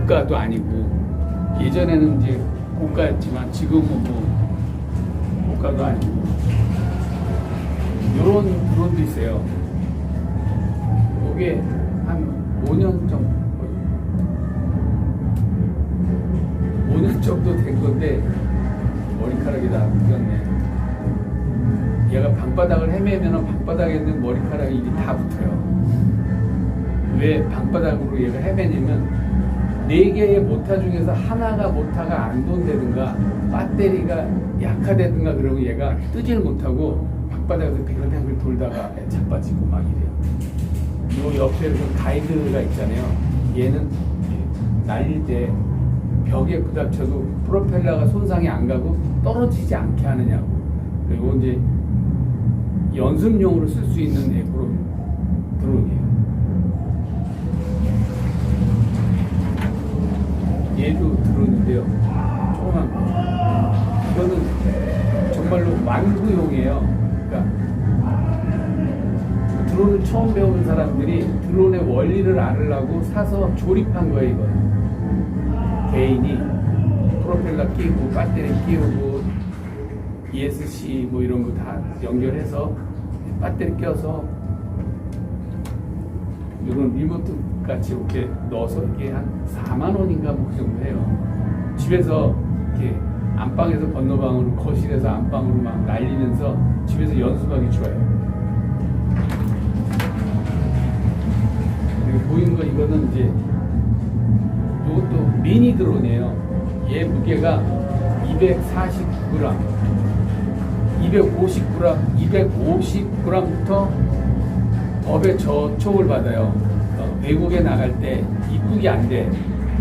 고가도 아니고, 예전에는 이제 고가였지만 지금은 뭐 고가도 아니고, 요런 드론도 있어요. 요게 한 5년 정도 된 건데 머리카락이 다 붙었네. 얘가 방바닥을 헤매면 방바닥에 있는 머리카락이 다 붙어요. 왜 방바닥으로 얘가 헤매냐면 4개의 모타 중에서 하나가 모타가 안 돈다든가 배터리가 약하다든가 그러면 얘가 뜨지를 못하고 방바닥에서 뱅글뱅글 돌다가 자빠지고 막 이래요. 요 옆에 그 가이드가 있잖아요. 얘는 날릴 때 벽에 부닥쳐도 프로펠러가 손상이 안 가고 떨어지지 않게 하느냐고. 그리고 이제 연습용으로 쓸 수 있는 에코로 드론이에요. 얘도 드론인데요. 조그만 거. 이거는 정말로 완구용이에요. 그러니까 드론을 처음 배우는 사람들이 드론의 원리를 알으려고 사서 조립한 거예요, 이거는. 개인이 프로펠러 끼고 배터리 끼우고 ESC 뭐 이런 거 다 연결해서 배터리 껴서 이런 리모트 같이 이렇게 넣어서 이게 한 4만 원인가 뭐 그 정도 해요. 집에서 이렇게 안방에서 건너방으로, 거실에서 안방으로 막 날리면서 집에서 연습하기 좋아요. 그리고 보이는 거 이거는 이제 이것도 미니 드론이에요. 얘 무게가 249g, 250g부터 법의 저촉을 받아요. 외국에 나갈 때 입국이 안 돼.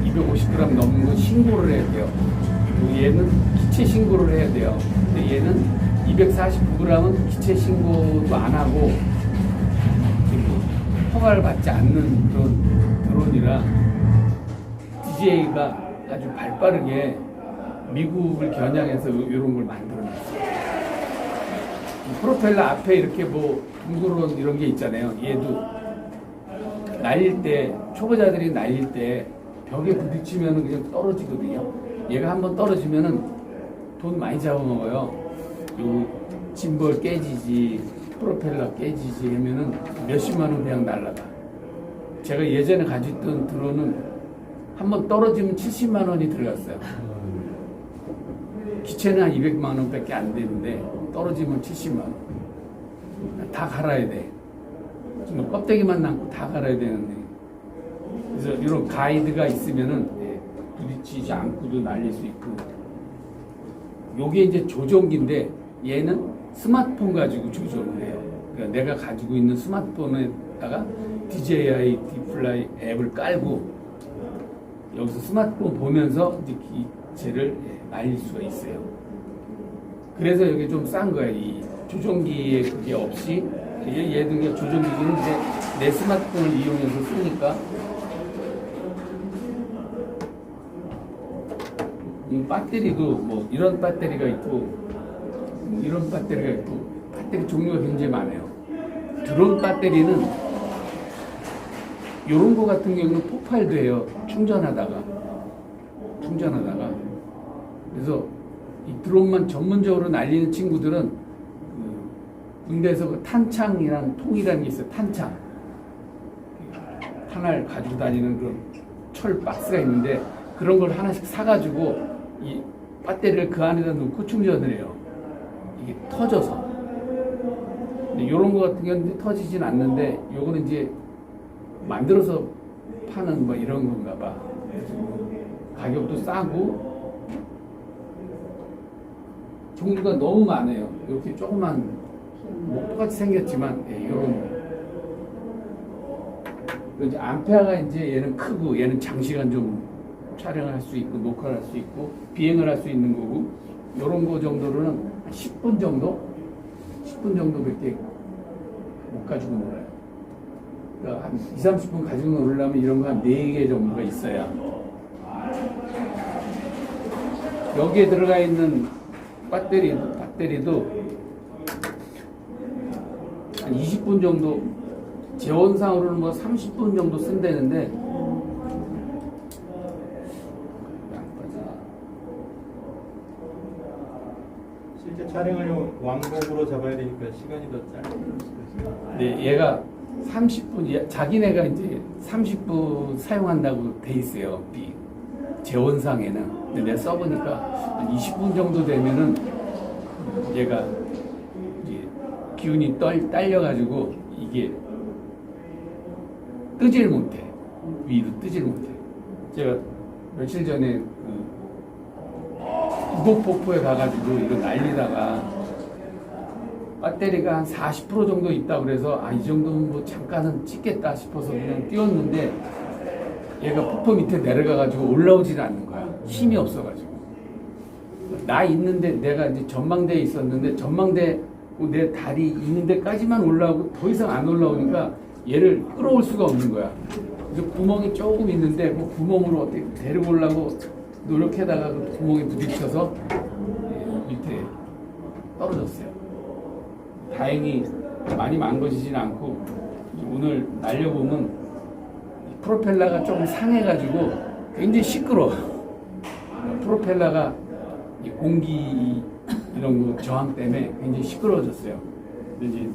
250g 넘는 건 신고를 해야 돼요. 그리고 얘는 기체 신고를 해야 돼요. 근데 얘는 249g은 기체 신고도 안 하고 허가를 받지 않는 그런 드론이라 DJ가 아주 발빠르게 미국을 겨냥해서 이런 걸 만들어냈어요. 프로펠러 앞에 이렇게 뭐 둥그런 이런 게 있잖아요. 얘도 날릴 때, 초보자들이 날릴 때 벽에 부딪히면 그냥 떨어지거든요. 얘가 한번 떨어지면은 돈 많이 잡아먹어요. 요 짐벌 깨지지, 프로펠러 깨지지 하면은 몇십만 원 그냥 날라가. 제가 예전에 가지고 있던 드론은 한번 떨어지면 70만 원이 들어갔어요. 기체는 한 200만 원 밖에 안 되는데 떨어지면 70만 원. 다 갈아야 돼. 정말 껍데기만 남고 다 갈아야 되는데. 그래서 이런 가이드가 있으면은 부딪히지 않고도 날릴 수 있고. 요게 이제 조종기인데 얘는 스마트폰 가지고 조종을 해요. 그러니까 내가 가지고 있는 스마트폰에다가 DJI 디플라이 앱을 깔고 여기서 스마트폰 보면서 이제 기체를 날릴 수가 있어요. 그래서 여기 좀 싼 거예요. 이 조종기에 그게 없이 얘도 조종기기는 이제 내 스마트폰을 이용해서 쓰니까 이 배터리도 뭐 이런 배터리가 있고 이런 배터리가 있고 배터리 종류가 굉장히 많아요. 드론 배터리는 요런 거 같은 경우는 폭발도 해요. 충전하다가 그래서 이 드론만 전문적으로 날리는 친구들은 군대에서 그 탄창이란 통이라는 게 있어요. 탄창 하나를 가지고 다니는 그런 철 박스가 있는데 그런 걸 하나씩 사가지고 이 배터리를 그 안에다 넣고 충전을 해요. 이게 터져서. 근데 요런 거 같은 경우는 터지진 않는데 요거는 이제 만들어서 파는 뭐 이런 건가 봐. 가격도 싸고 종류가 너무 많아요. 이렇게 조그만 뭐 똑같이 생겼지만 이런 이제 암페어가 이제 얘는 크고 얘는 장시간 좀 촬영할 수 있고 녹화를 할 수 있고 비행을 할 수 있는 거고 이런 거 정도로는 10분 정도밖에 못 가지고 놀아요. 그러니까 한 2, 30분 가지고 놀려면 이런 거 한 4개 정도가 있어야. 여기에 들어가 있는 배터리도 한 20분 정도, 재원상으로는 뭐 30분 정도 쓴다는데 촬영을 왕복으로 잡아야 되니까 시간이 더 짧아요. 네, 얘가 30분, 자기네가 이제 30분 사용한다고 돼 있어요. 재원상에는. 근데 내가 써보니까 한 20분 정도 되면은 얘가 이제 기운이 딸려가지고 이게 뜨질 못해. 위로 뜨질 못해. 제가 며칠 전에 구곡폭포에 가가지고 이거 날리다가 배터리가 한 40% 정도 있다 그래서 이 정도면 뭐 잠깐은 찍겠다 싶어서 그냥 띄웠는데 얘가 폭포 밑에 내려가가지고 올라오질 않는 거야. 힘이 없어가지고. 나 있는데 내가 이제 전망대에 있었는데 전망대 내 다리 있는 데까지만 올라오고 더 이상 안 올라오니까 얘를 끌어올 수가 없는 거야. 그래서 구멍이 조금 있는데 그 구멍으로 어떻게 데리고 오려고 노력하다가 그 구멍에 부딪혀서 밑에 떨어졌어요. 다행히 많이 망가지진 않고 오늘 날려보면 프로펠러가 조금 상해가지고 굉장히 시끄러워. 프로펠러가 공기 이런 거 저항 때문에 굉장히 시끄러워졌어요. 근데 이제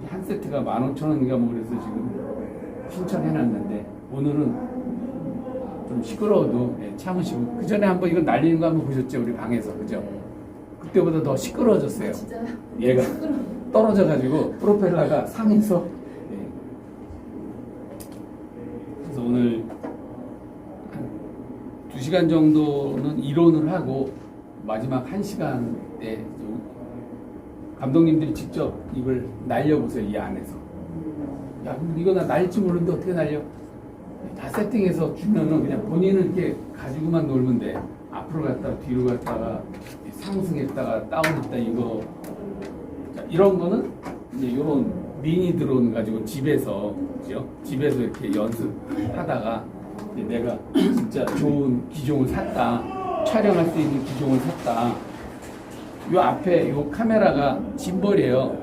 한 세트가 15,000원인가 뭐 그래서 지금 신청해놨는데 오늘은 좀 시끄러워도 참으시고 그 전에 한번 이거 날리는 거 한번 보셨죠? 우리 방에서 그죠? 그때보다 더 시끄러워졌어요. 진짜요? 얘가 떨어져가지고 프로펠러가 상해서 그래서 오늘 한 2시간 정도는 이론을 하고 마지막 1시간 때 감독님들이 직접 이걸 날려보세요. 이 안에서. 야, 이거 나 날릴지 모르는데 어떻게 날려? 다 세팅해서 주면은 그냥 본인은 이렇게 가지고만 놀면 돼. 앞으로 갔다가 뒤로 갔다가 상승했다가 다운했다 이거. 자, 이런 거는 이제 이런 미니 드론 가지고 집에서 그죠? 집에서 이렇게 연습하다가 이제 내가 진짜 좋은 기종을 샀다. 촬영할 수 있는 기종을 샀다. 요 앞에 요 카메라가 짐벌이에요.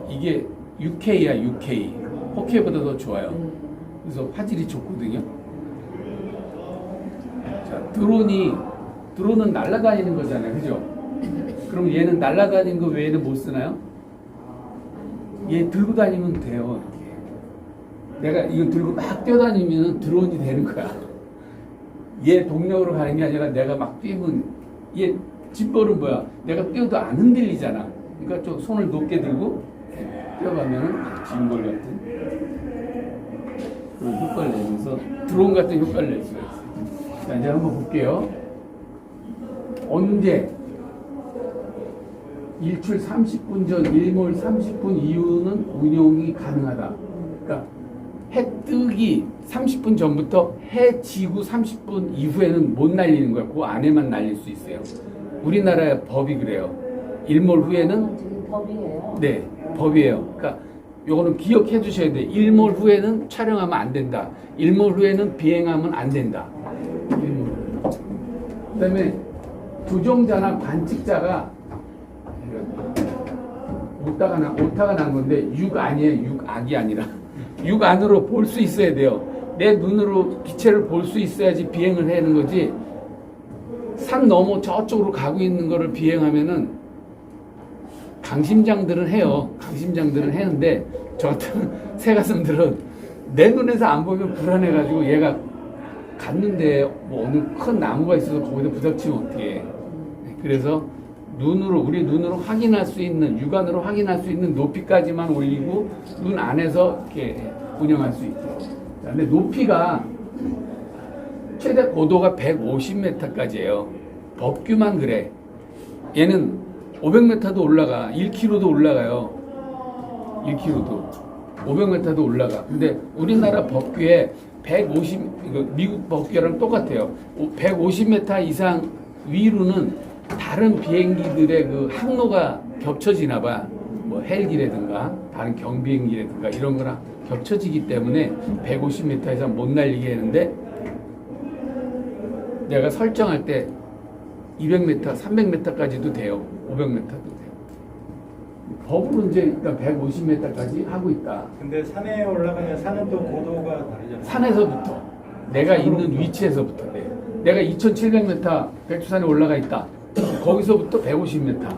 이게 6K야 6K. 4K보다 더 좋아요. 그래서 화질이 좋거든요. 자, 드론은 날아다니는 거잖아요. 그죠? 그럼 얘는 날아다니는 거 외에는 못 쓰나요? 얘 들고 다니면 돼요. 이렇게. 내가 이거 들고 막 뛰어다니면 드론이 되는 거야. 얘 동력으로 가는 게 아니라 내가 막 뛰면 얘 짐벌은 뭐야? 내가 뛰어도 안 흔들리잖아. 그러니까 좀 손을 높게 들고 뛰어가면은 짐벌 같은 그런 효과를 내면서 드론 같은 효과를 낼 수가 있어요. 자, 이제 한번 볼게요. 언제? 일출 30분 전, 일몰 30분 이후는 운용이 가능하다. 그러니까 해 뜨기 30분 전부터 해 지고 30분 이후에는 못 날리는 거야. 그 안에만 날릴 수 있어요. 우리나라의 법이 그래요. 일몰 후에는 지금 법이에요. 네, 법이에요. 그러니까 요거는 기억해 주셔야 돼. 일몰 후에는 촬영하면 안 된다. 일몰 후에는 비행하면 안 된다. 그다음에 조종자나 관측자가 오타가 난 건데 6 아니에요. 6악이 아니라 6 안으로 볼 수 있어야 돼요. 내 눈으로 기체를 볼 수 있어야지 비행을 하는 거지. 산 넘어 저쪽으로 가고 있는 거를 비행하면은 강심장들은 해요. 강심장들은 하는데 저 같은 새가슴들은 내 눈에서 안 보면 불안해가지고 얘가 갔는데 뭐 어느 큰 나무가 있어서 거기다 부닥치면 어떡해. 그래서 우리 눈으로 확인할 수 있는, 육안으로 확인할 수 있는 높이까지만 올리고 눈 안에서 이렇게 운영할 수 있게. 근데 높이가 최대 고도가 150m까지예요. 법규만 그래. 얘는 500m도 올라가, 1km도 올라가요. 1km도, 500m도 올라가. 근데 우리나라 법규에 150, 이거 미국 법규랑 똑같아요. 150m 이상 위로는 다른 비행기들의 그 항로가 겹쳐지나 봐. 뭐 헬기라든가 다른 경비행기라든가 이런 거랑 겹쳐지기 때문에 150m 이상 못 날리게 하는데 내가 설정할 때 200m, 300m까지도 돼요. 500m도 돼요. 법으로 이제 일단 150m까지 하고 있다. 근데 산에 올라가면 산은 또 고도가 다르잖아요. 산에서부터 내가 있는 위치에서부터 돼요. 내가 2,700m 백두산에 올라가 있다. 거기서부터 150m.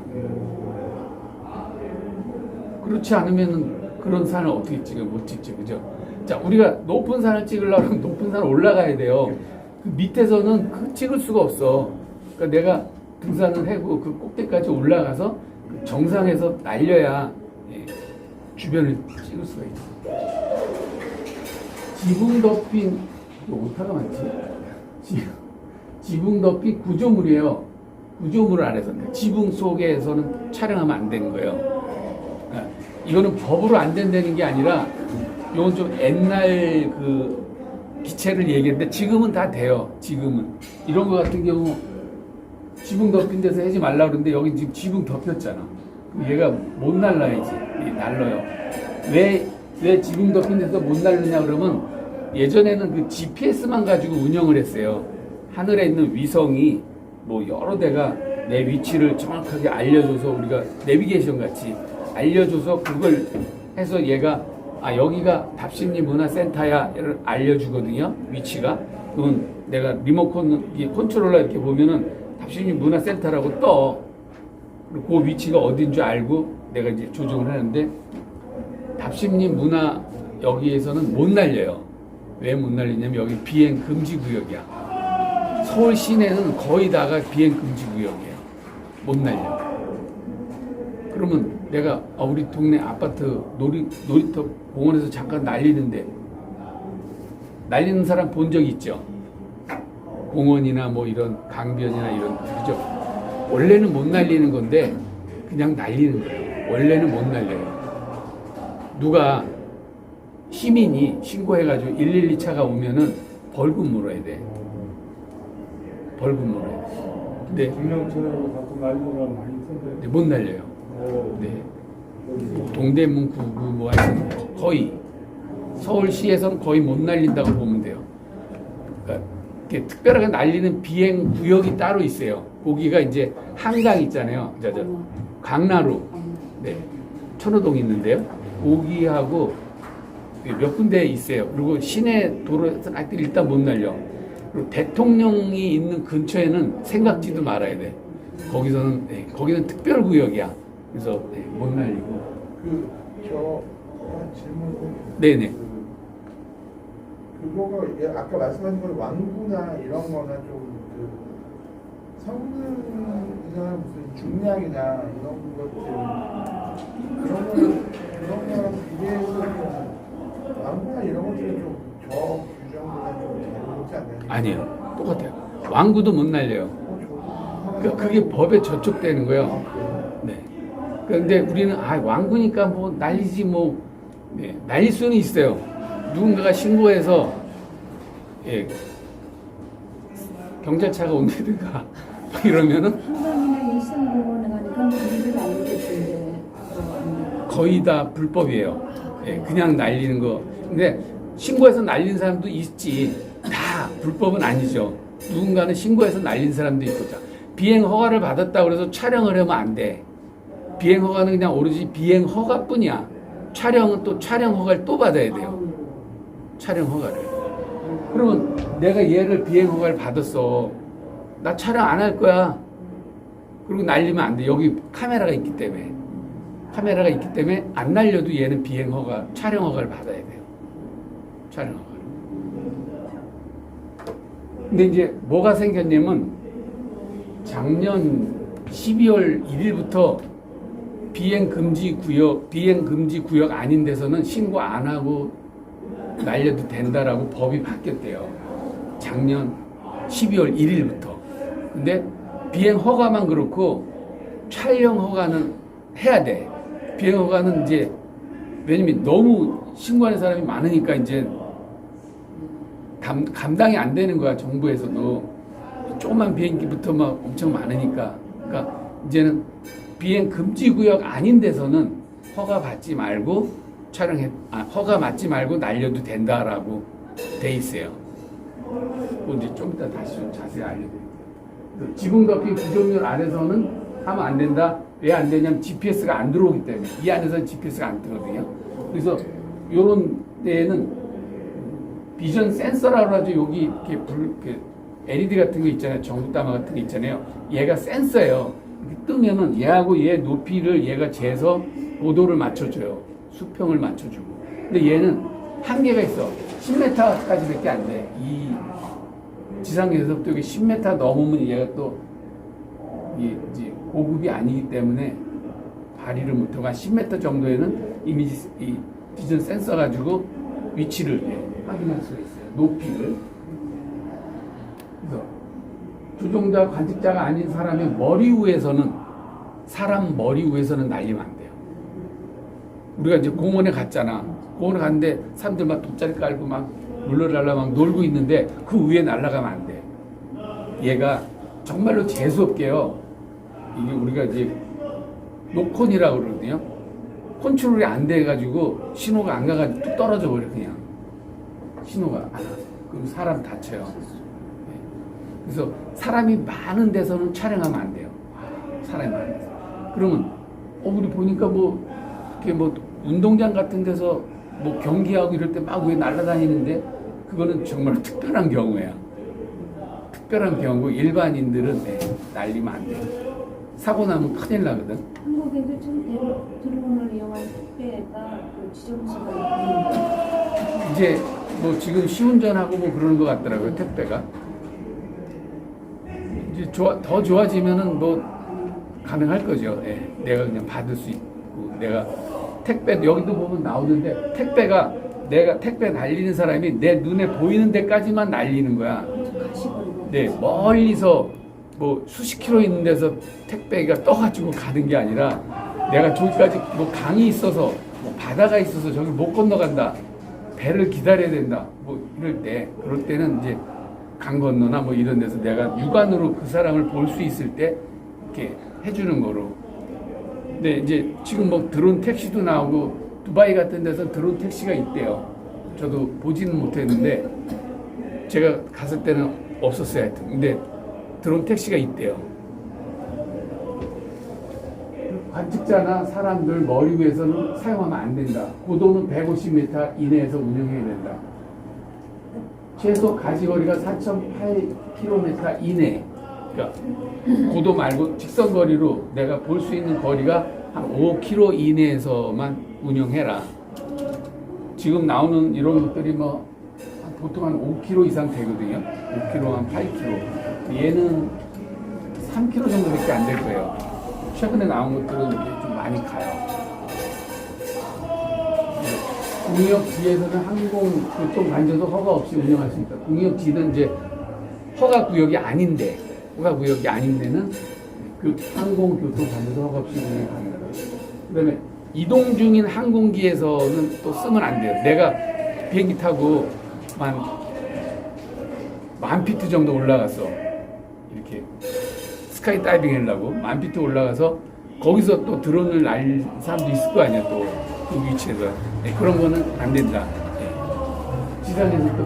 그렇지 않으면 그런 산을 어떻게 찍어? 못 찍지, 그죠? 자, 우리가 높은 산을 찍으려면 높은 산을 올라가야 돼요. 그 밑에서는 그 찍을 수가 없어. 그러니까 내가 등산을 하고 그 꼭대기까지 올라가서 그 정상에서 날려야 예, 주변을 찍을 수가 있어. 지붕 덮인 이거 오타가 많지? 지붕 덮인 구조물이에요. 구조물 안에서 지붕 속에서는 촬영하면 안 되는 거예요. 이거는 법으로 안 된다는 게 아니라 이건 좀 옛날 그 기체를 얘기했는데 지금은 다 돼요. 지금은 이런 거 같은 경우 지붕 덮인 데서 하지 말라 그러는데 여기 지금 지붕 덮였잖아. 그럼 얘가 못 날라야지. 날라요. 왜 지붕 덮인 데서 못 날르냐 그러면 예전에는 그 GPS만 가지고 운영을 했어요. 하늘에 있는 위성이 뭐 여러 대가 내 위치를 정확하게 알려줘서 우리가 내비게이션 같이 알려줘서 그걸 해서 얘가 여기가 답심리 문화센터야 를 알려주거든요. 위치가. 그러면 내가 리모컨 컨트롤러 이렇게 보면은 답심리 문화센터라고 떠. 그리고 그 위치가 어딘 줄 알고 내가 이제 조정을 하는데 답심리 문화 여기에서는 못 날려요. 왜 못 날리냐면 여기 비행 금지 구역이야. 서울 시내는 거의 다가 비행 금지 구역이에요. 못 날려. 그러면 내가 우리 동네 아파트 놀이터 공원에서 잠깐 날리는데 날리는 사람 본 적 있죠? 공원이나 뭐 이런 강변이나 이런 그죠? 원래는 못 날리는 건데 그냥 날리는 거예요. 원래는 못 날려요. 누가 시민이 신고해가지고 112차가 오면은 벌금 물어야 돼. 벌금 물어야 돼. 근데 중량차로 갖고 날리는 사람 많이 있던데. 못 날려요. 네. 동대문 구구 뭐 하여튼 거의 서울시에서는 거의 못 날린다고 보면 돼요. 그러니까 이렇게 특별하게 날리는 비행 구역이 따로 있어요. 거기가 이제 한강 있잖아요. 저 강나루, 네, 천호동 있는데요. 거기하고 몇 군데 있어요. 그리고 시내 도로에서는 하여튼 일단 못 날려. 그리고 대통령이 있는 근처에는 생각지도 말아야 돼. 거기서는 거기는 특별 구역이야. 그래서 못 날리고. 질문. 네네. 그거가 아까 말씀하신 건 완구나 이런 거나 좀 성능이나 무슨 중량이나 이런 것들 그런 거랑 비교해서 완구나 이런 것들은 좀 저 규정보다 좀 자유롭지 않나요? 아니에요. 똑같아요. 왕구도 못 날려요. 그게 법에 저촉되는 거예요. 네. 그런데 우리는 왕구니까 뭐 날리지 뭐 네, 날릴 수는 있어요. 누군가가 신고해서 경찰차가 온다든가 이러면은 한강이나 일산공원에 가니까 우리를 알려줬는데 거의 다 불법이에요. 그냥 날리는 거. 근데 신고해서 날린 사람도 있지. 다 불법은 아니죠. 누군가는 신고해서 날린 사람도 있고. 비행 허가를 받았다고 그래서 촬영을 하면 안 돼. 비행 허가는 그냥 오로지 비행 허가뿐이야. 촬영은 또 촬영 허가를 또 받아야 돼요. 촬영 허가를. 그러면 내가 얘를 비행 허가를 받았어. 나 촬영 안 할 거야. 그리고 날리면 안 돼. 여기 카메라가 있기 때문에. 카메라가 있기 때문에 안 날려도 얘는 비행 허가, 촬영 허가를 받아야 돼요. 촬영 허가를. 근데 이제 뭐가 생겼냐면 작년 12월 1일부터 비행 금지 구역 아닌 데서는 신고 안 하고 날려도 된다라고 법이 바뀌었대요. 작년 12월 1일부터. 근데 비행 허가만 그렇고 촬영 허가는 해야 돼. 비행 허가는 이제 왜냐면 너무 신고하는 사람이 많으니까 이제 감당이 안 되는 거야. 정부에서도 조그만 비행기부터 막 엄청 많으니까. 그러니까 이제는 비행 금지 구역 아닌 데서는 허가 받지 말고 허가 받지 말고 날려도 된다라고 돼 있어요. 그거 이제 좀 이따 다시 좀 자세히 알려드릴게요. 지붕 덮인 구조물 안에서는 하면 안 된다. 왜 안 되냐면 GPS가 안 들어오기 때문에. 이 안에서는 GPS가 안 뜨거든요. 그래서 요런 데에는 비전 센서라고 하죠. 여기 이렇게 LED 같은 거 있잖아요. 전구담화 같은 거 있잖아요. 얘가 센서예요. 이렇게 뜨면은 얘하고 얘 높이를 얘가 재서 고도를 맞춰줘요. 수평을 맞춰주고. 근데 얘는 한계가 있어. 10m까지밖에 안 돼. 이 지상에서부터 여기 10m 넘으면 얘가 또 이제 고급이 아니기 때문에 발휘를 못하고 한 10m 정도에는 이미지 이 비전 센서 가지고 위치를 확인할 수가 있어요. 높이를. 그래서 조종자 관측자가 아닌 사람의 머리 위에서는 사람 머리 위에서는 날리면 안 돼요. 우리가 이제 공원에 갔잖아. 공원에 갔는데 사람들 막 돗자리 깔고 막 물러달라 막 놀고 있는데 그 위에 날아가면 안 돼. 얘가 정말로 재수없게요. 이게 우리가 이제 노콘이라고 그러거든요. 컨트롤이 안 돼가지고 신호가 안 가가지고 뚝 떨어져 버려 그냥. 신호가 안 와서. 그럼 사람 다쳐요. 그래서 사람이 많은 데서는 촬영하면 안 돼요. 사람이 많은 데서. 그러면 우리 보니까 뭐 이렇게 뭐 운동장 같은 데서 뭐 경기하고 이럴 때 막 위에 날아다니는데 그거는 정말 특별한 경우야. 특별한 경우고 일반인들은 날리면 안 돼요. 사고 나면 큰일 나거든. 한국에도 좀 드론을 이용한 택배가 그 지정수가 있는데 이제 뭐 지금 시운전하고 뭐 그러는 것 같더라고요. 택배가. 이제 더 좋아지면은 뭐 가능할 거죠. 예, 내가 그냥 받을 수 있고 내가 택배 여기도 보면 나오는데 택배가 내가 택배 날리는 사람이 내 눈에 보이는 데까지만 날리는 거야. 가시거리고 네, 멀리서 뭐 수십 킬로 있는 데서 택배가 떠가지고 가는 게 아니라 내가 저기까지 뭐 강이 있어서 뭐 바다가 있어서 저기 못 건너간다. 배를 기다려야 된다. 뭐 이럴 때 그럴 때는 이제 강 건너나 뭐 이런 데서 내가 육안으로 그 사람을 볼 수 있을 때 이렇게 해주는 거로. 근데 이제 지금 뭐 드론 택시도 나오고 두바이 같은 데서 드론 택시가 있대요. 저도 보지는 못했는데 제가 갔을 때는 없었어요. 하여튼. 근데 드론 택시가 있대요. 관측자나 사람들 머리 위에서는 사용하면 안 된다. 고도는 150m 이내에서 운영해야 된다. 최소 가시거리가 4.8km 이내. 그러니까 고도 말고 직선거리로 내가 볼 수 있는 거리가 한 5km 이내에서만 운영해라. 지금 나오는 이런 것들이 뭐 보통 한 5km 이상 되거든요. 5km, 한 8km. 얘는 3km 정도밖에 안 될 거예요. 최근에 나온 것들은 이제 좀 많이 가요. 공역지에서는 항공교통관제도 허가 없이 운영할 수 있다. 공역지는 이제 허가구역이 아닌데, 허가구역이 아닌 데는 그 항공교통관제도 허가 없이 운영이 가능하다. 그 다음에 이동 중인 항공기에서는 또 쓰면 안 돼요. 내가 비행기 타고 만 피트 정도 올라갔어. 이렇게 스카이 다이빙 하려고 1000피트 올라가서 거기서 또 드론을 날릴 사람도 있을 거 아니야. 또 그 위치에서. 네, 그런 거는 안 된다. 네. 지상에서 또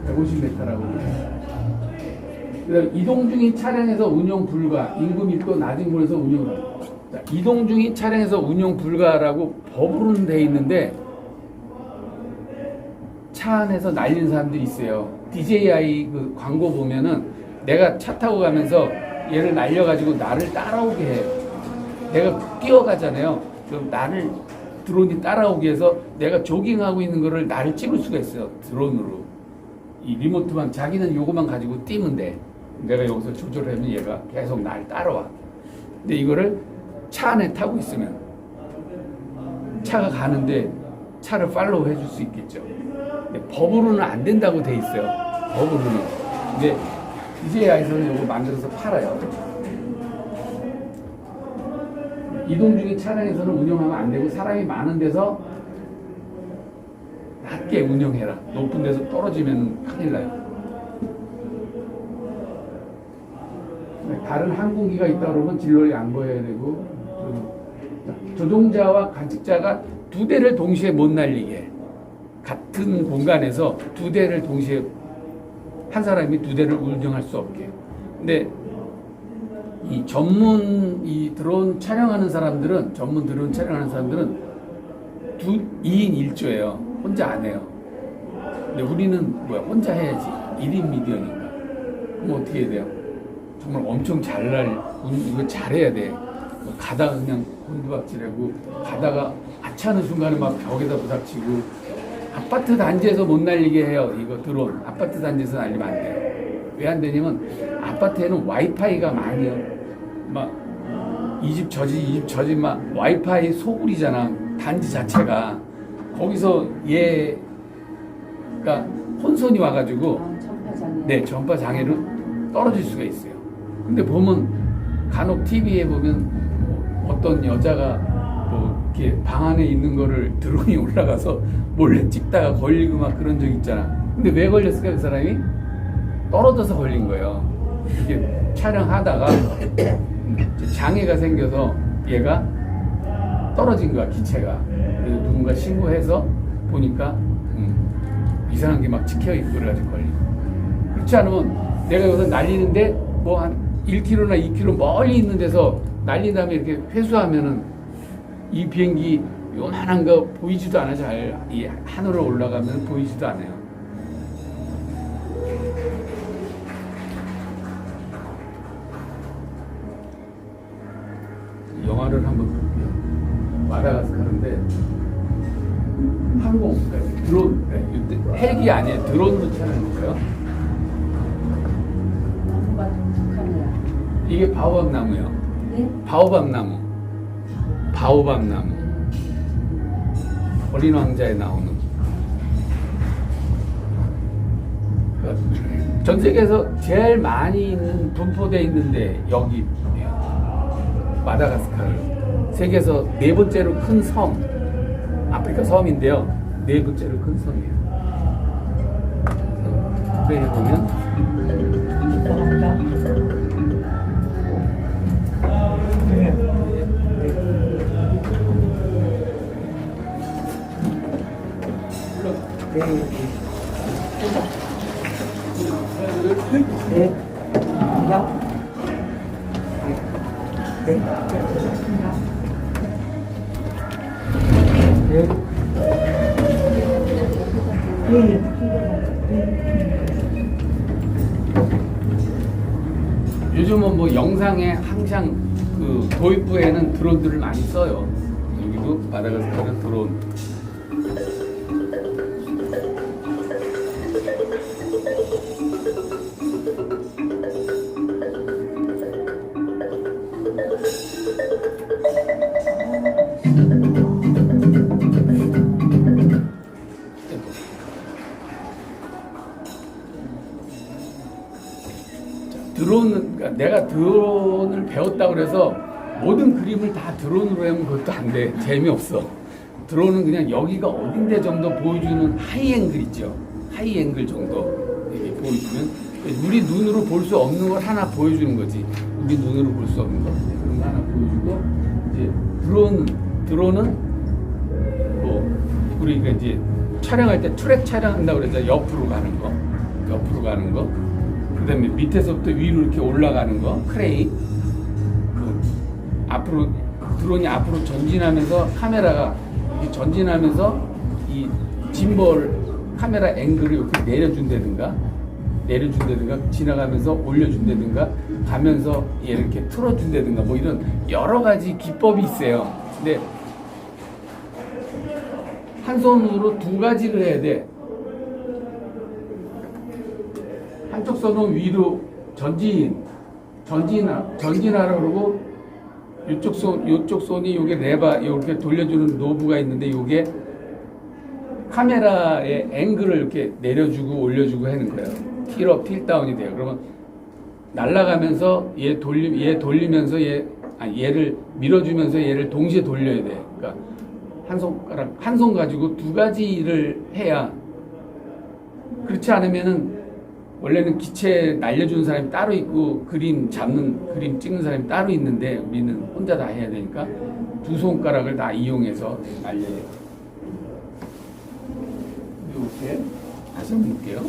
150m라고. 그다음 이동 중인 차량에서 운영 불가, 인구 밀도 낮은 곳에서 운영. 자, 이동 중인 차량에서 운영 불가라고 법으로는 돼 있는데 차 안에서 날리는 사람들이 있어요. DJI 그 광고 보면은 내가 차 타고 가면서 얘를 날려가지고 나를 따라오게 해요. 내가 뛰어가잖아요. 그럼 나를 드론이 따라오게 해서 내가 조깅하고 있는 거를 나를 찍을 수가 있어요. 드론으로. 이 리모트만 자기는 요거만 가지고 뛰면 돼. 내가 여기서 조절하면 얘가 계속 날 따라와. 근데 이거를 차 안에 타고 있으면 차가 가는데 차를 팔로우 해줄 수 있겠죠. 근데 법으로는 안 된다고 돼 있어요. 법으로는. 근데 DJI에서는 이거 만들어서 팔아요. 이동 중인 차량에서는 운영하면 안 되고 사람이 많은 데서 낮게 운영해라. 높은 데서 떨어지면 큰일 나요. 다른 항공기가 있다 그러면 진로를 양보해야 되고 조종자와 관측자가 두 대를 동시에 못 날리게 같은 공간에서 두 대를 동시에 한 사람이 두 대를 운영할 수 없게. 근데 이 전문 이 드론 촬영하는 사람들은 2인 1조예요. 혼자 안 해요. 근데 우리는 뭐야 혼자 해야지. 1인 미디어니까. 그럼 어떻게 해야 돼요? 정말 엄청 이거 잘해야 돼. 뭐 가다가 그냥 곤두박질하고 가다가 하찮은 순간에 막 벽에다 부닥치고 아파트 단지에서 못 날리게 해요. 이거 드론 아파트 단지에서 날리면 안 돼요. 왜 안 되냐면 아파트에는 와이파이가 많이요. 막 이 집 저 집 막 와이파이 소굴이잖아. 단지 자체가 거기서 얘가 혼선이 와가지고 전파장애. 네 전파 장애로 떨어질 수가 있어요. 근데 보면 간혹 TV에 보면 뭐 어떤 여자가 뭐 이렇게 방 안에 있는 거를 드론이 올라가서 몰래 찍다가 걸리고 막 그런 적 있잖아. 근데 왜 걸렸을까 그 사람이? 떨어져서 걸린 거예요. 이게 촬영하다가 장애가 생겨서 얘가 떨어진 거야 기체가. 그래서 누군가 신고해서 보니까 이상한 게 막 찍혀있고 그래가지고 걸리고. 그렇지 않으면 내가 여기서 날리는데 뭐 한 1km나 2km 멀리 있는 데서 날린 다음에 이렇게 회수하면은 이 비행기 요만한 거 보이지도 않아. 잘 이 하늘로 올라가면 보이지도 않아요. 영화를 한번 볼게요. 마다가스카르인데 항공, 그러니까 드론, 그러니까 헬기 아니에요. 드론으로 촬영했어요. 나무가 좀 북한이야. 이게 바오밥 나무예요. 네? 바오밥 나무. 바오밥 나무. 어린 왕자에 나오는. 그러니까 전 세계에서 제일 많이 있는 분포되어 있는데 여기 마다가스카르. 세계에서 네 번째로 큰 섬. 아프리카 섬인데요. 네 번째로 큰 섬이에요. 그래 보면 요즘은 뭐 영상에 항상 그 도입부에는 드론들을 많이 써요. 여기도 마다가스카르 드론. 드론은, 그러니까 내가 드론을 배웠다고 그래서 모든 그림을 다 드론으로 하면 그것도 안 돼. 재미없어. 드론은 그냥 여기가 어딘데 정도 보여주는 하이앵글 있죠. 하이앵글 정도 이렇게 보여주면 우리 눈으로 볼 수 없는 걸 하나 보여주는 거지. 우리 눈으로 볼 수 없는 거 그런 거 하나 보여주고, 이제 드론은 뭐 우리가 이제 촬영할 때 트랙 촬영한다고 그러죠. 옆으로 가는 거. 그다음에 밑에서부터 위로 이렇게 올라가는 거, 크레인. 앞으로 드론이 앞으로 전진하면서 카메라가 이렇게 전진하면서 이 짐벌 카메라 앵글을 이렇게 내려준다든가 지나가면서 올려준다든가 가면서 얘를 이렇게 틀어준다든가 뭐 이런 여러 가지 기법이 있어요. 근데 한 손으로 두 가지를 해야 돼. 한쪽 손은 위로 전진하라 그러고, 요쪽 손이 요게 레바, 이렇게 돌려주는 노브가 있는데 요게 카메라의 앵글을 이렇게 내려주고 올려주고 하는 거예요. 틸업, 틸다운이 돼요. 그러면 날아가면서 얘 돌리면서 얘를 밀어주면서 얘를 동시에 돌려야 돼. 그러니까 한 손 가지고 두 가지를 해야. 그렇지 않으면은 원래는 기체 날려주는 사람이 따로 있고 그림 찍는 사람이 따로 있는데 우리는 혼자 다 해야 되니까 두 손가락을 다 이용해서 날려야 돼요. 이렇게 다시 한번 볼게요.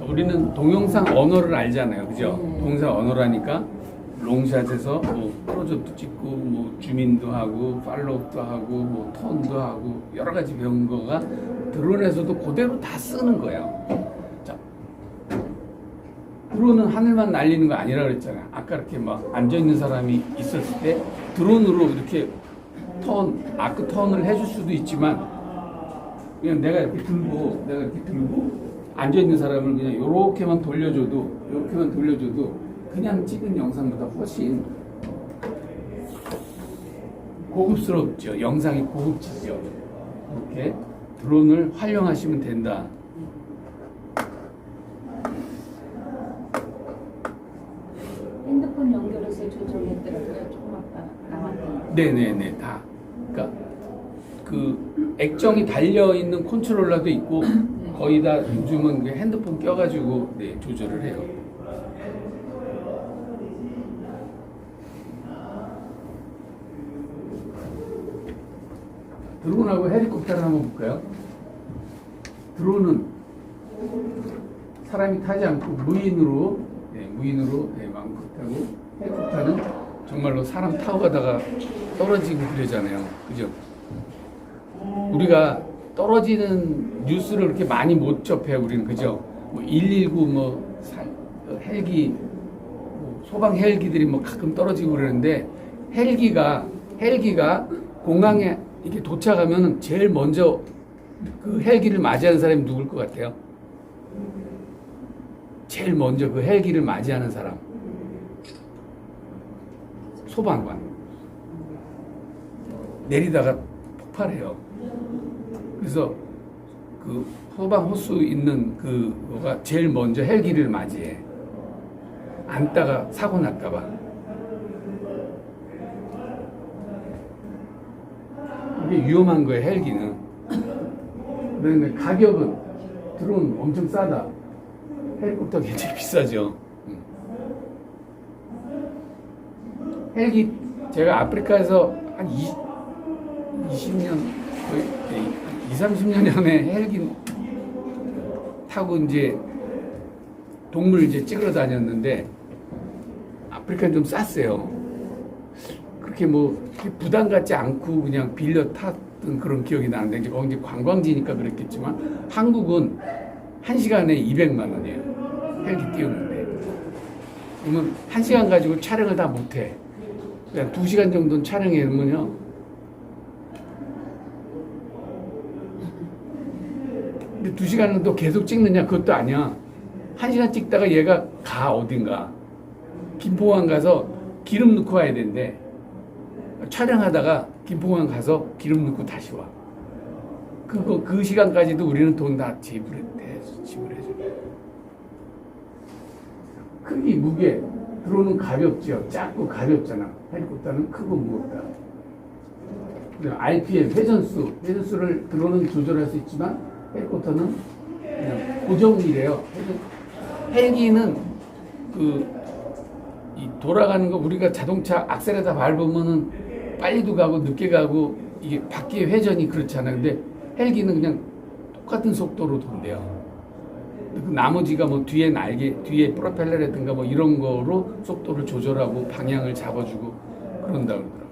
우리는 동영상 언어를 알잖아요, 그죠? 동영상 언어라니까 롱샷에서 뭐 프로젝트 찍고 뭐 주민도 하고 팔로우도 하고 뭐 턴도 하고 여러 가지 배운 거가 드론에서도 그대로 다 쓰는 거예요. 자, 드론은 하늘만 날리는 거 아니라 그랬잖아요. 아까 이렇게 막 앉아 있는 사람이 있었을 때 드론으로 이렇게 아크 턴을 해줄 수도 있지만 그냥 내가 이렇게 들고 앉아 있는 사람을 그냥 요렇게만 돌려줘도 그냥 찍은 영상보다 훨씬 고급스럽죠. 영상이 고급지죠. 이렇게 드론을 활용하시면 된다. 핸드폰 연결해서 조정했더라고요. 조금 아까 남았던. 네네네, 다. 그러니까 그 액정이 달려 있는 컨트롤러도 있고 거의 다 요즘은 그 핸드폰 껴가지고 조절을 해요. 드론하고 헬리콥터를 한번 볼까요? 드론은 사람이 타지 않고 무인으로 마음껏 타고, 헬리콥터는 정말로 사람 타고 가다가 떨어지고 그러잖아요. 그죠? 우리가 떨어지는 뉴스를 그렇게 많이 못 접해요. 우리는, 그죠? 뭐 119 헬기, 소방 헬기들이 뭐 가끔 떨어지고 그러는데, 헬기가 공항에 이렇게 도착하면 제일 먼저 그 헬기를 맞이하는 사람이 누굴 것 같아요? 제일 먼저 그 헬기를 맞이하는 사람, 소방관. 내리다가 폭발해요. 그래서 그 소방 호수 있는 그거가 제일 먼저 헬기를 맞이해. 앉다가 사고 날까봐. 이게 위험한 거예요, 헬기는. 그런데 가격은 드론 엄청 싸다. 헬리콥터 굉장히 비싸죠. 헬기, 제가 아프리카에서 한 20년, 거의 20-30년 전에 헬기 타고 이제 동물 이제 찍으러 다녔는데, 아프리카는 좀 쌌어요. 그렇게 뭐 부담 갖지 않고 그냥 빌려 탔던 그런 기억이 나는데, 이제 거기 관광지니까 그랬겠지만, 한국은 1시간에 200만 원이에요. 헬기 띄우는데. 그러면 1시간 가지고 촬영을 다 못해. 그냥 2시간 정도는 촬영해 놓으면요. 근데 2시간은 또 계속 찍느냐? 그것도 아니야. 1시간 찍다가 얘가 가 어딘가. 김포공항 가서 기름 넣고 와야 되는데 촬영하다가 김포공항 가서 기름 넣고 다시 와. 그 시간까지도 우리는 돈 다 지불해줘. 크기, 무게, 드론은 가볍죠. 작고 가볍잖아. 헬리콥터는 크고 무겁다. RPM, 회전수를 드론은 조절할 수 있지만 헬리콥터는 그냥 고정이래요. 헬기는 이 돌아가는 거 우리가 자동차 악셀에다 밟으면은 빨리도 가고 늦게 가고 이게 바퀴의 회전이 그렇잖아. 근데 헬기는 그냥 똑같은 속도로 돈대요. 그 나머지가 뭐 뒤에 날개, 뒤에 프로펠러라든가 뭐 이런 거로 속도를 조절하고 방향을 잡아주고 그런다 그러더라고.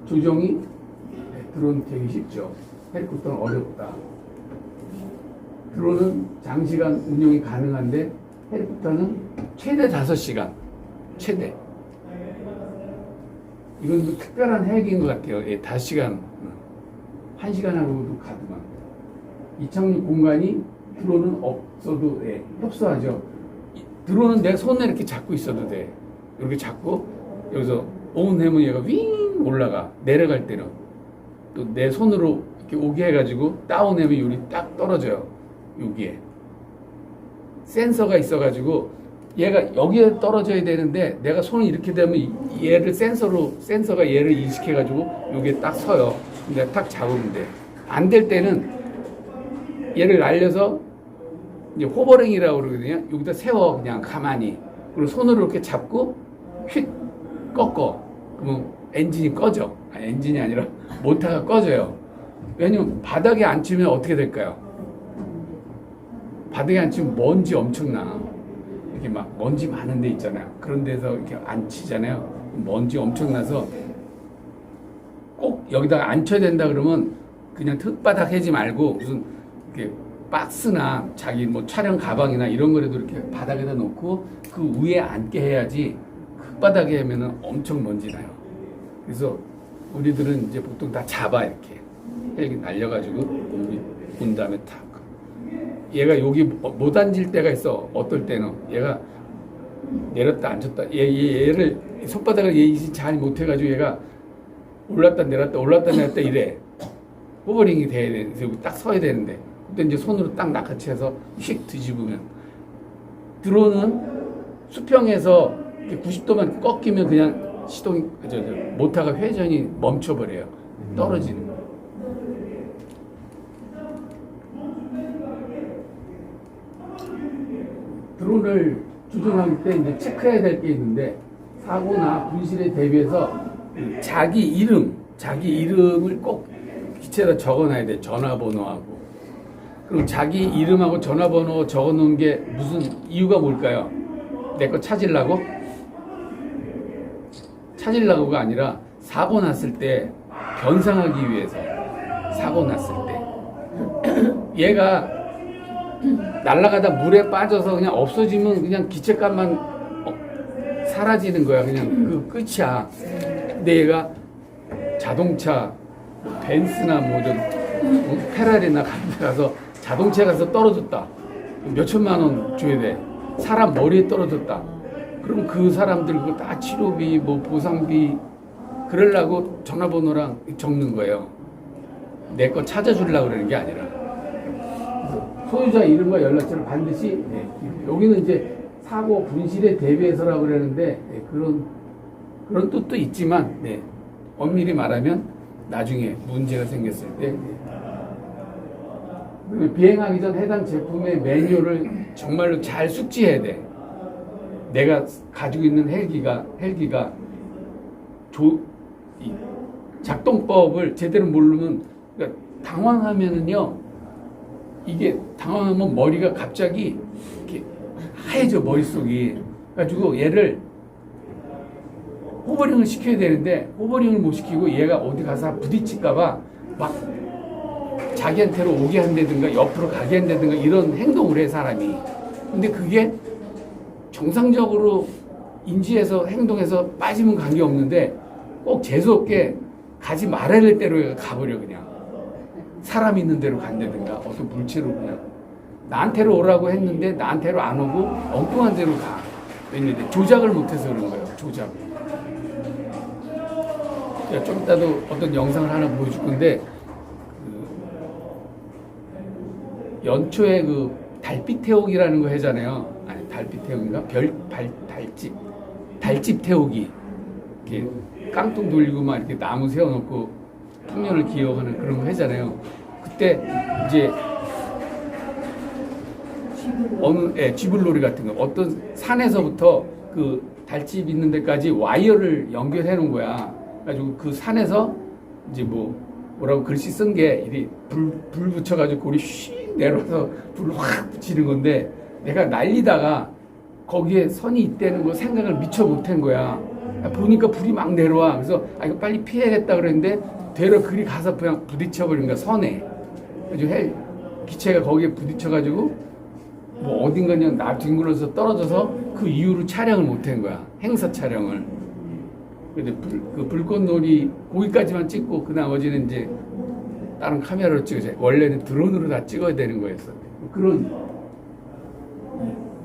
조정이 드론 되게 쉽죠. 헬리콥터는 어렵다. 드론은 장시간 운영이 가능한데 헬리콥터는 최대 5시간. 최대. 이건 좀 특별한 헬기인 것 같아요. 5시간. 1시간하고도 가더만. 이착륙 공간이 드론은 없어도 협소하죠. 드론은 내 손에 이렇게 잡고 있어도 돼. 이렇게 잡고 여기서 온 하면 얘가 윙 올라가. 내려갈 때는 또 내 손으로 이렇게 오게 해가지고 다운 하면 요리 딱 떨어져요. 여기에 센서가 있어가지고 얘가 여기에 떨어져야 되는데 내가 손을 이렇게 되면 얘를 센서가 얘를 인식해가지고 여기에 딱 서요. 근데 딱 잡으면 돼. 안 될 때는 얘를 날려서 이제 호버링이라고 그러거든요. 여기다 세워 그냥 가만히. 그리고 손으로 이렇게 잡고 휙 꺾어. 그러면 엔진이 꺼져. 아니, 엔진이 아니라 모터가 꺼져요. 왜냐면 바닥에 앉히면 어떻게 될까요? 바닥에 앉히면 먼지 엄청나. 이렇게 막 먼지 많은 데 있잖아요. 그런 데서 이렇게 앉히잖아요. 먼지 엄청나서 꼭 여기다가 앉혀야 된다 그러면 그냥 흙바닥 하지 말고 무슨 이렇게 박스나 자기 뭐 촬영 가방이나 이런 거라도 이렇게 바닥에다 놓고 그 위에 앉게 해야지 흙바닥에 하면은 엄청 먼지 나요. 그래서 우리들은 이제 보통 다 잡아 이렇게 헬기 날려가지고 온 다음에 탁. 얘가 여기 못 앉을 때가 있어. 어떨 때는 얘가 내렸다 앉혔다. 얘를 손바닥을 얘 잘 못해가지고 얘가 올랐다 내렸다 이래. 호버링이 돼야 돼. 여기 딱 서야 되는데. 그때 이제 손으로 딱 낚아채서 휙 뒤집으면. 드론은 수평에서 90도만 꺾이면 그냥 시동이, 모터가 회전이 멈춰버려요. 떨어지는 거. 드론을 조종할 때 이제 체크해야 될 게 있는데 사고나 분실에 대비해서 자기 이름을 꼭 기체에다 적어놔야 돼. 전화번호하고. 그럼 자기 이름하고 전화번호 적어놓은 게 무슨 이유가 뭘까요? 내 거 찾으려고? 찾으려고가 아니라 사고 났을 때 변상하기 위해서. 사고 났을 때 얘가 날아가다 물에 빠져서 그냥 없어지면 그냥 기체값만 사라지는 거야. 그냥 그 끝이야. 근데 얘가 자동차 벤츠나 페라리나 가서 자동차에 가서 떨어졌다. 몇 천만 원 줘야 돼. 사람 머리에 떨어졌다. 그럼 그 사람들 그거 다 치료비, 뭐 보상비 그러려고 전화번호랑 적는 거예요. 내 거 찾아주려고 그러는 게 아니라. 소유자 이름과 연락처를 반드시 여기는 이제 사고 분실에 대비해서라고 그러는데 그런 뜻도 있지만 엄밀히 말하면 나중에 문제가 생겼을 때 비행하기 전 해당 제품의 매뉴얼을 정말로 잘 숙지해야 돼. 내가 가지고 있는 헬기가 작동법을 제대로 모르면 그러니까 당황하면은요. 이게 당황하면 머리가 갑자기 이렇게 하얘져 머릿속이. 그래가지고 얘를 호버링을 시켜야 되는데 호버링을 못 시키고 얘가 어디 가서 부딪힐까봐 막 자기한테로 오게 한다든가 옆으로 가게 한다든가 이런 행동을 해 사람이. 근데 그게 정상적으로 인지해서 행동해서 빠지면 관계없는데 꼭 재수없게 가지 말아야 될 대로 가버려. 그냥 사람 있는 대로 간다든가 어떤 물체로 그냥 나한테로 오라고 했는데 나한테로 안 오고 엉뚱한 데로 가. 왜냐면 조작을 못해서 그런 거예요. 조작. 좀 이따도 어떤 영상을 하나 보여줄 건데 그 연초에 그 달빛 태우기라는 거 하잖아요. 아니 달빛 태우기인가? 달집 태우기. 이렇게 깡통 돌리고 막 이렇게 나무 세워놓고 풍년을 기억하는 그런 거 하잖아요. 그때 이제 쥐불놀이 같은 거 어떤 산에서부터 그 달집 있는 데까지 와이어를 연결해 놓은 거야. 그래가지고 그 산에서 이제 뭐라고 글씨 쓴 게 이리 불 붙여가지고 고리 휙 내려서 불을 확 붙이는 건데 내가 날리다가 거기에 선이 있다는 거 생각을 미처 못한 거야. 보니까 불이 막 내려와. 그래서 이거 빨리 피해야겠다 그랬는데 되려 그리 가서 그냥 부딪혀버린 거야, 선에. 그래서 기체가 거기에 부딪혀가지고 뭐 어딘가 그냥 나 뒹굴러서 떨어져서 그 이후로 촬영을 못한 거야. 행사 촬영을. 근데 그 불꽃놀이 거기까지만 찍고 그 나머지는 이제 다른 카메라로 찍어서 원래는 드론으로 다 찍어야 되는 거였어. 그런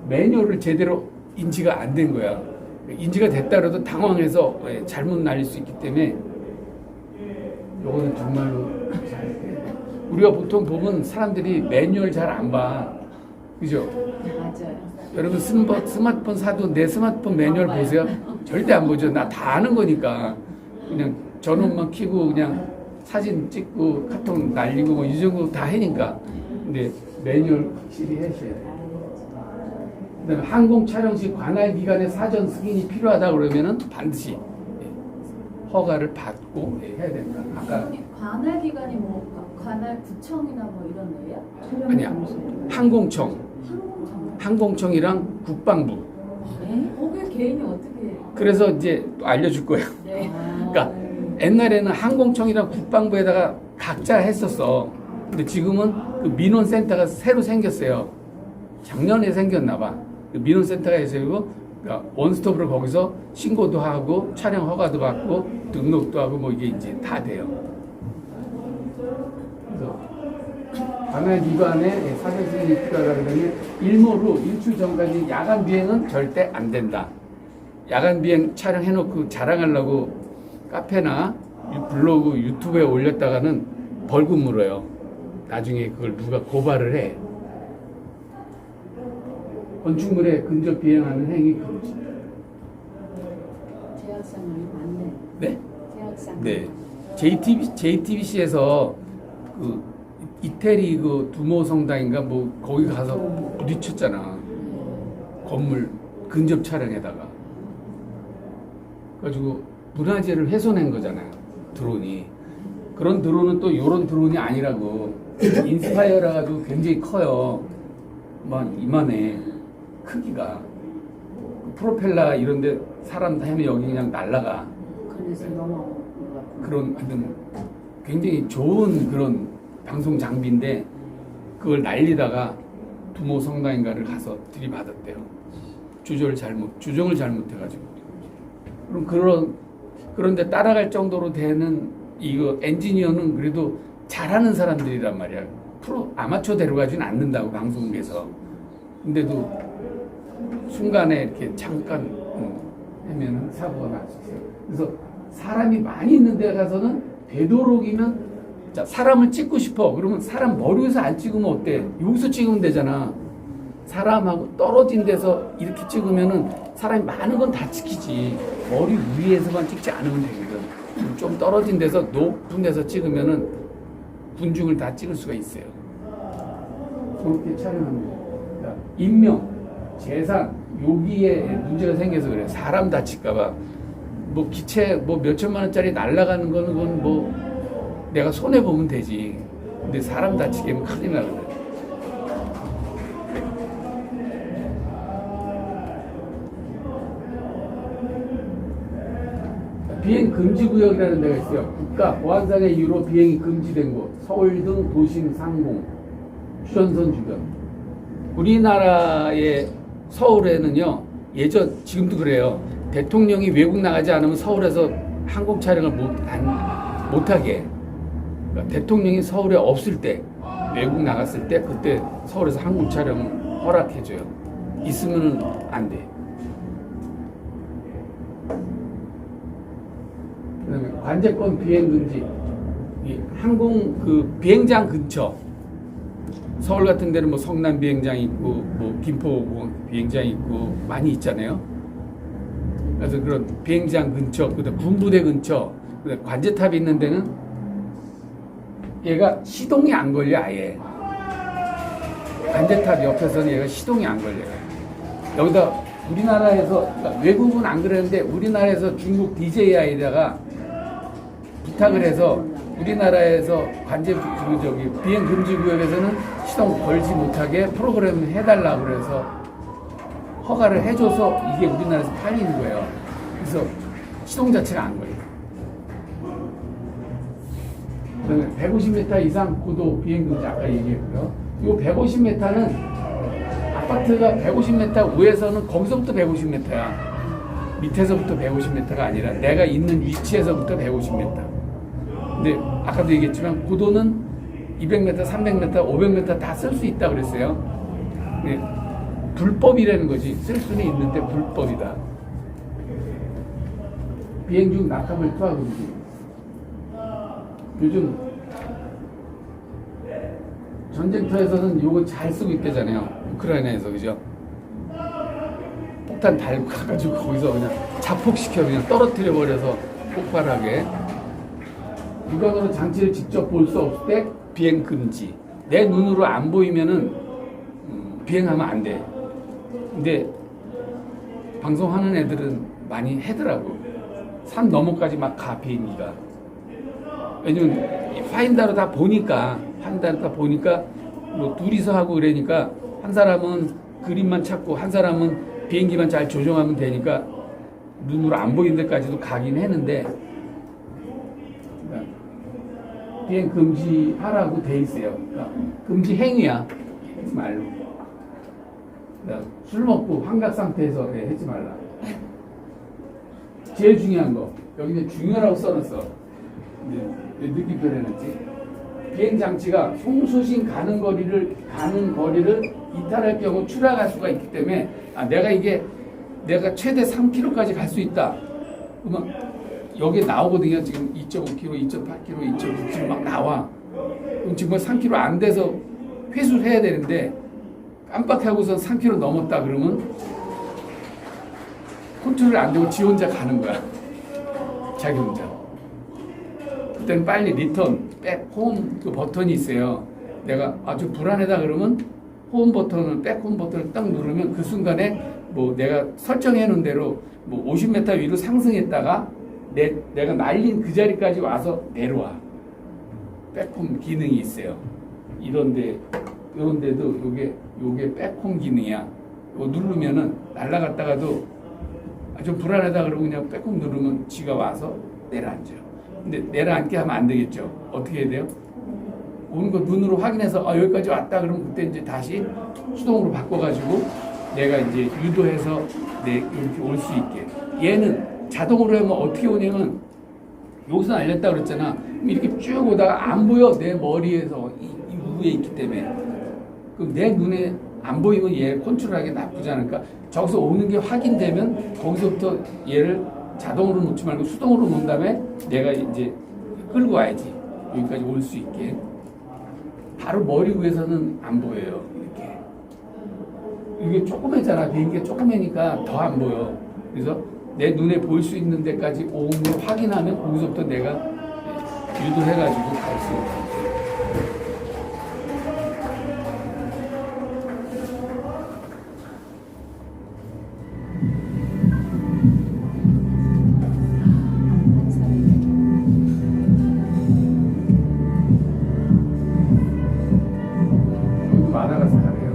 매뉴얼을 제대로 인지가 안 된 거야. 인지가 됐다 그래도 당황해서 잘못 날릴 수 있기 때문에 요거는 정말로 우리가 보통 보면 사람들이 매뉴얼 잘 안 봐. 그죠? 맞아요. 여러분 스마트폰 사도 내 스마트폰 매뉴얼 보세요. 절대 안 보죠. 나 다 아는 거니까. 그냥 전원만 켜고 그냥 사진 찍고 카톡 날리고 뭐 이 정도 다 하니까. 근데 매뉴얼 확실히 하셔야 돼요. 그다음에 항공 촬영 시 관할 기관의 사전 승인이 필요하다 그러면은 반드시 허가를 받고 해야 된다. 아까 관할 기관이 뭐 관할 구청이나 뭐 이런 거예요? 아니야. 항공청. 항공청이랑 국방부. 네? 거기 개인이 어떻게? 그래서 이제 또 알려줄 거예요. 네. 그러니까 옛날에는 항공청이랑 국방부에다가 각자 했었어. 근데 지금은 그 민원센터가 새로 생겼어요. 작년에 생겼나 봐. 그 민원센터가 있어요. 그러니까 원스톱으로 거기서 신고도 하고 촬영 허가도 받고 등록도 하고 뭐 이게 이제 다 돼요. 그래서 관할 기관에 사전 승인이 필요하다 그러면 일몰 일출 전까지 야간 비행은 절대 안 된다. 야간 비행 촬영해놓고 자랑하려고 카페나 블로그 유튜브에 올렸다가는 벌금 물어요. 나중에 그걸 누가 고발을 해. 건축물에 근접 비행하는 행위 금지. 제약상황이 많네. 네? 제약상. 네. JTBC에서 그 이태리 그 두모 성당인가 뭐 거기 가서 부딪혔잖아. 건물 근접 촬영에다가. 그래가지고 문화재를 훼손한 거잖아요. 드론이. 그런 드론은 또 이런 드론이 아니라고. 인스파이어라 가지고 굉장히 커요. 막 이만해. 크기가. 프로펠러 이런데 사람 하면 여기 그냥 날아가. 그래서 넘어온 것 같아요. 그런 하여튼 굉장히 좋은 그런 방송 장비인데 그걸 날리다가 두모 성당인가를 가서 들이받았대요. 조정을 잘못해가지고. 그럼 그런데 따라갈 정도로 되는 이거 엔지니어는 그래도 잘하는 사람들이란 말이야. 아마추어 데려가지는 않는다고 방송국에서. 근데도 순간에 이렇게 잠깐 하면은 사고가 날 수 있어요. 그래서 사람이 많이 있는 데 가서는 되도록이면 자, 사람을 찍고 싶어. 그러면 사람 머리 위에서 안 찍으면 어때? 여기서 찍으면 되잖아. 사람하고 떨어진 데서 이렇게 찍으면은 사람이 많은 건 다 찍히지. 머리 위에서만 찍지 않으면 되거든. 좀 떨어진 데서 높은 데서 찍으면은 군중을 다 찍을 수가 있어요. 그렇게 촬영합니다. 그러니까 인명, 재산, 여기에 문제가 생겨서 그래요. 사람 다칠까봐. 뭐 기체 뭐 몇천만 원짜리 날아가는 거는 그건 뭐 내가 손해 보면 되지. 근데 사람 다치게 하면 큰일 나거든. 비행 금지 구역이라는 데가 있어요. 국가 보안상의 이유로 비행이 금지된 곳. 서울 등 도심 상공, 휴전선 주변. 우리나라의 서울에는요 지금도 그래요. 대통령이 외국 나가지 않으면 서울에서 항공 촬영을 못하게. 그러니까 대통령이 서울에 없을 때, 외국 나갔을 때, 그때 서울에서 항공 촬영 허락해줘요. 있으면은 안 돼. 그다음에 관제권 비행 금지. 이 항공 비행장 근처. 서울 같은 데는 뭐 성남 비행장 있고, 뭐 김포 비행장 있고 많이 있잖아요. 그래서 그런 비행장 근처, 그다음 군부대 근처, 그다음 관제탑이 있는 데는 얘가 시동이 안 걸려 아예. 관제탑 옆에서는 얘가 시동이 안 걸려요. 여기다 우리나라에서 그러니까 외국은 안 그러는데 우리나라에서 중국 DJI에다가 부탁을 해서 우리나라에서 비행 금지 구역에서는 시동 걸지 못하게 프로그램을 해달라고 그래서 허가를 해줘서 이게 우리나라에서 팔리는 거예요. 그래서 시동 자체가 안 걸려요. 그다음에 150m 이상 고도 비행 금지 아까 얘기했고요. 이 150m는 아파트가 150m 위에서는 거기서부터 150m야. 밑에서부터 150m가 아니라 내가 있는 위치에서부터 150m. 근데 아까도 얘기했지만 고도는 200m, 300m, 500m 다 쓸 수 있다 그랬어요. 네, 불법이라는 거지. 쓸 수는 있는데 불법이다. 비행 중 낙하물 투하 금지. 요즘 전쟁터에서는 요거 잘 쓰고 있대잖아요. 우크라이나에서 그죠? 폭탄 달고 가가지고 거기서 그냥 자폭시켜 그냥 떨어뜨려 버려서 폭발하게. 육안으로 장치를 직접 볼 수 없을 때 비행 금지. 내 눈으로 안 보이면은 비행하면 안 돼. 근데 방송하는 애들은 많이 하더라고. 산 너머까지 막 가 비행기가. 왜냐면 파인다로 다 보니까 뭐 둘이서 하고 그러니까 한 사람은 그림만 찾고 한 사람은 비행기만 잘 조정하면 되니까 눈으로 안 보이는 데까지도 가긴 했는데 그러니까 비행 금지하라고 돼 있어요. 그러니까 금지 행위야. 하지 말고. 그러니까 술 먹고 환각 상태에서 하지 말라. 제일 중요한 거 여기는 중요하라고 써놨어. 왜 느낌표 해놨지? 비행 장치가 송수신 가는 거리를 이탈할 경우 추락할 수가 있기 때문에 내가 최대 3km까지 갈 수 있다. 그러면 여기 나오거든요. 지금 2.5km, 2.8km, 2.9km 막 나와. 그럼 지금 3km 안 돼서 회수를 해야 되는데 깜빡하고서 3km 넘었다 그러면 컨트롤이 안 되고 지 혼자 가는 거야. 자기 혼자. 그때는 빨리 리턴, 백, 홈 그 버튼이 있어요. 내가 아주 불안하다 그러면 홈 버튼을, 백 홈 버튼을 딱 누르면 그 순간에 뭐 내가 설정해 놓은 대로 뭐 50m 위로 상승했다가 내가 날린 그 자리까지 와서 내려와. 백홈 기능이 있어요. 이런데도 요게 백홈 기능이야. 이거 누르면은 날아갔다가도 좀 불안하다 그러면 그냥 백홈 누르면 지가 와서 내려앉아요. 근데 내려앉게 하면 안 되겠죠. 어떻게 해야 돼요? 오는 거 눈으로 확인해서 여기까지 왔다 그러면 그때 이제 다시 수동으로 바꿔가지고 내가 이제 유도해서 이렇게 올 수 있게. 얘는 자동으로 하면 어떻게 오냐면 여기서 날렸다 그랬잖아. 그럼 이렇게 쭉 오다가 안 보여. 내 머리에서 이 위에 있기 때문에. 그럼 내 눈에 안 보이면 얘 컨트롤하기 나쁘지 않을까? 저기서 오는 게 확인되면 거기서부터 얘를 자동으로 놓지 말고 수동으로 놓은 다음에 내가 이제 끌고 와야지. 여기까지 올 수 있게. 바로 머리 위에서는 안 보여요. 이렇게. 이게 조그매잖아. 비행기가 조그매니까 더 안 보여. 그래서 내 눈에 보일 수 있는 데까지 온 걸 확인하면 거기서부터 내가 유도해가지고 갈 수 있어. 많아가서 가네요.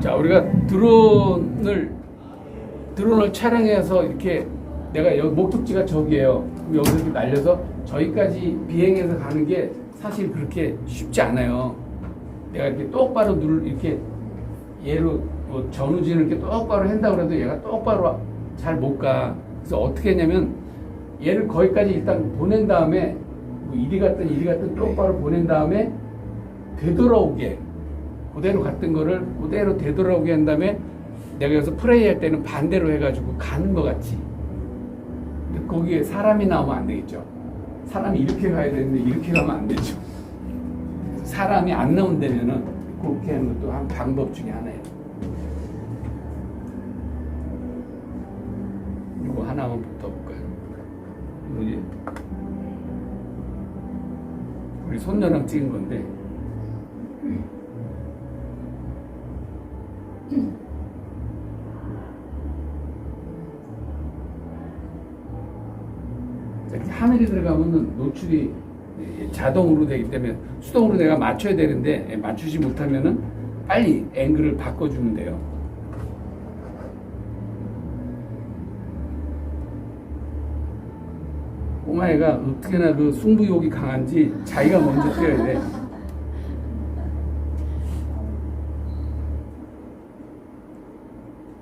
자, 우리가 드론을 촬영해서 이렇게 내가 여기 목적지가 저기예요. 그럼 여기서 이렇게 날려서 저기까지 비행해서 가는 게 사실 그렇게 쉽지 않아요. 내가 이렇게 똑바로 이렇게 얘로 뭐 전후진을 이렇게 똑바로 한다고 해도 얘가 똑바로 잘 못 가. 그래서 어떻게 했냐면 얘를 거기까지 일단 보낸 다음에 뭐 이리 갔든 똑바로 보낸 다음에 되돌아오게 그대로 갔던 거를 그대로 되돌아오게 한 다음에 내가 여기서 프레이 할 때는 반대로 해가지고 가는 것 같지. 근데 거기에 사람이 나오면 안 되겠죠. 사람이 이렇게 가야 되는데 이렇게 가면 안 되죠. 사람이 안 나온다면은 그렇게 하는 것도 한 방법 중에 하나예요. 이거 하나만 붙어볼까요? 이거 이제 우리 손녀랑 찍은 건데 이렇게 하늘이 들어가면 노출이 자동으로 되기 때문에 수동으로 내가 맞춰야 되는데 맞추지 못하면은 빨리 앵글을 바꿔주면 돼요. 꼬마애가 어떻게나 그 승부욕이 강한지 자기가 먼저 뛰어야 돼.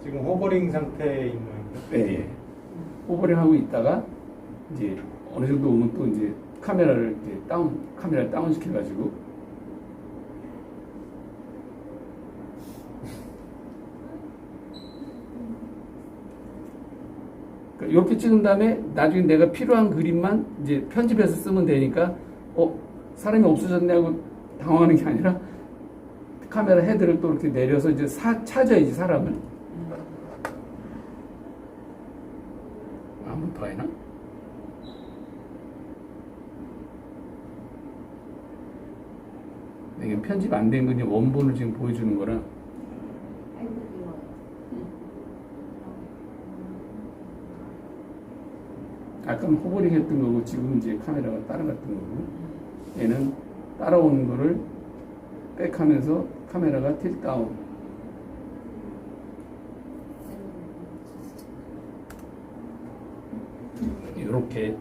지금 호버링 상태에 있는 네, 예. 호버링 하고 있다가 이제 어느 정도 오면 또 이제 카메라를 다운 시켜가지고 이렇게 찍은 다음에 나중에 내가 필요한 그림만 이제 편집해서 쓰면 되니까 사람이 없어졌네 하고 당황하는 게 아니라 카메라 헤드를 또 이렇게 내려서 이제 찾아야지 사람을. 한 번 더 해나? 이게 편집 안 된 건 원본을 지금 보여주는 거라. 아까는 호버링 했던 거고 지금은 이제 카메라가 따라갔던 거고 얘는 따라오는 거를 백하면서 카메라가 틸다운 이렇게